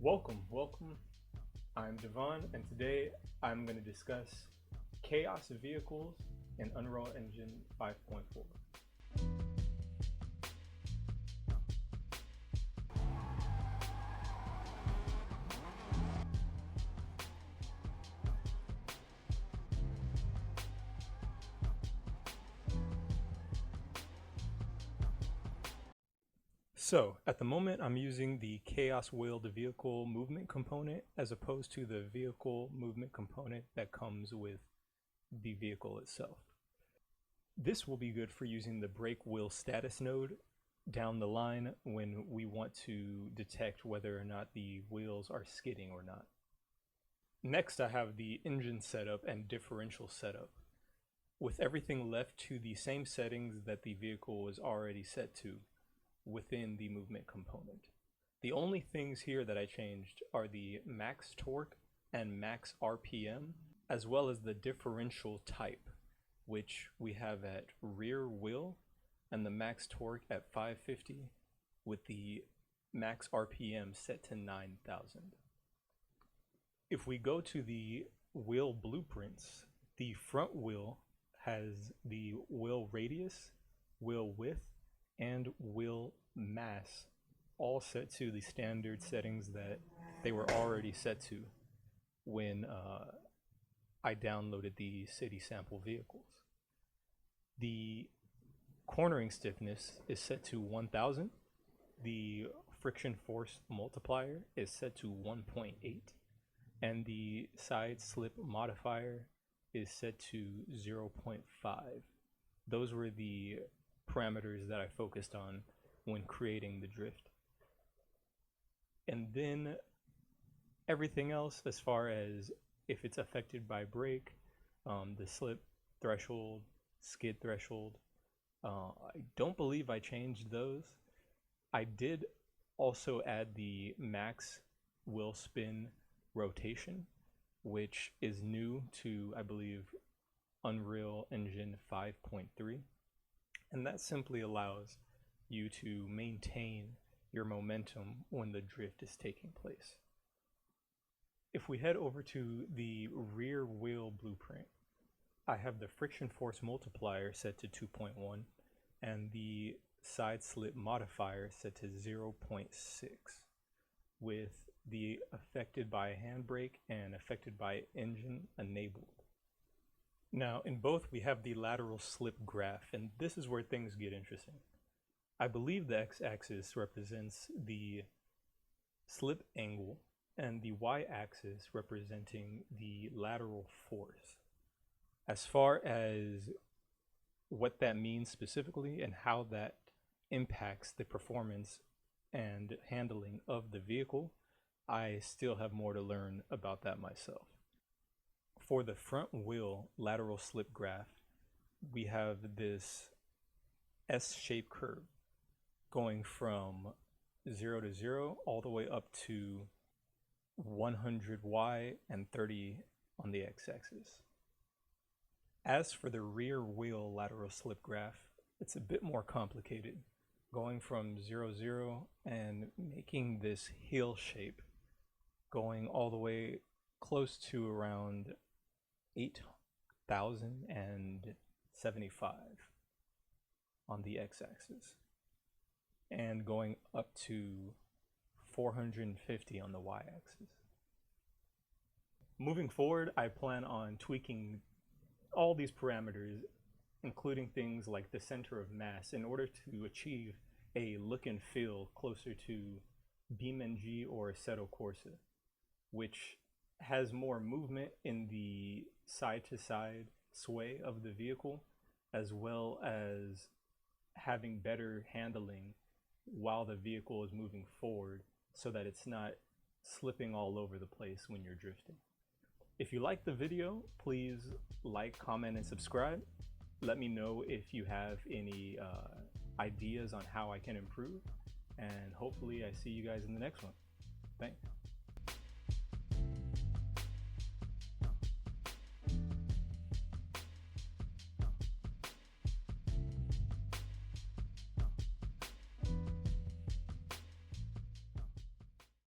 Welcome. I'm DeVaughn, and today I'm going to discuss chaos vehicles in Unreal Engine 5.4. So at the moment, I'm using the chaos wheeled vehicle movement component as opposed to the vehicle movement component that comes with the vehicle itself. This will be good for using the brake wheel status node down the line when we want to detect whether or not the wheels are skidding or not. Next, I have the engine setup and differential setup, with everything left to the same settings that the vehicle was already set to within the movement component. The only things here that I changed are the max torque and max RPM, as well as the differential type, which we have at rear wheel and the max torque at 550 with the max RPM set to 9,000. If we go to the wheel blueprints, the front wheel has the wheel radius, wheel width, and wheel mass all set to the standard settings that they were already set to when I downloaded the city sample vehicles. The cornering stiffness is set to 1000. The friction force multiplier is set to 1.8, and the side slip modifier is set to 0.5. Those were the parameters that I focused on when creating the drift. And then everything else, as far as if it's affected by brake, the slip threshold, skid threshold, I don't believe I changed those. I did also add the max wheel spin rotation, which is new to, I believe, Unreal Engine 5.3. And that simply allows you to maintain your momentum when the drift is taking place. If we head over to the rear wheel blueprint, I have the friction force multiplier set to 2.1 and the side slip modifier set to 0.6, with the affected by handbrake and affected by engine enabled. Now, in both, we have the lateral slip graph, and this is where things get interesting. I believe the x-axis represents the slip angle, and the y-axis representing the lateral force. As far as what that means specifically and how that impacts the performance and handling of the vehicle, I still have more to learn about that myself. For the front wheel lateral slip graph, we have this S-shaped curve going from 0 to 0 all the way up to 100Y and 30 on the x-axis. As for the rear wheel lateral slip graph, it's a bit more complicated, going from 0, 0 and making this heel shape, going all the way close to around 8,075 on the x-axis, and going up to 450 on the y-axis. Moving forward, I plan on tweaking all these parameters, including things like the center of mass, in order to achieve a look and feel closer to BeamNG or Assetto Corsa, which has more movement in the side-to-side sway of the vehicle, as well as having better handling while the vehicle is moving forward so that it's not slipping all over the place when you're drifting. If you like the video, please like, comment, and subscribe. Let me know if you have any ideas on how I can improve, and hopefully I see you guys in the next one. Thanks.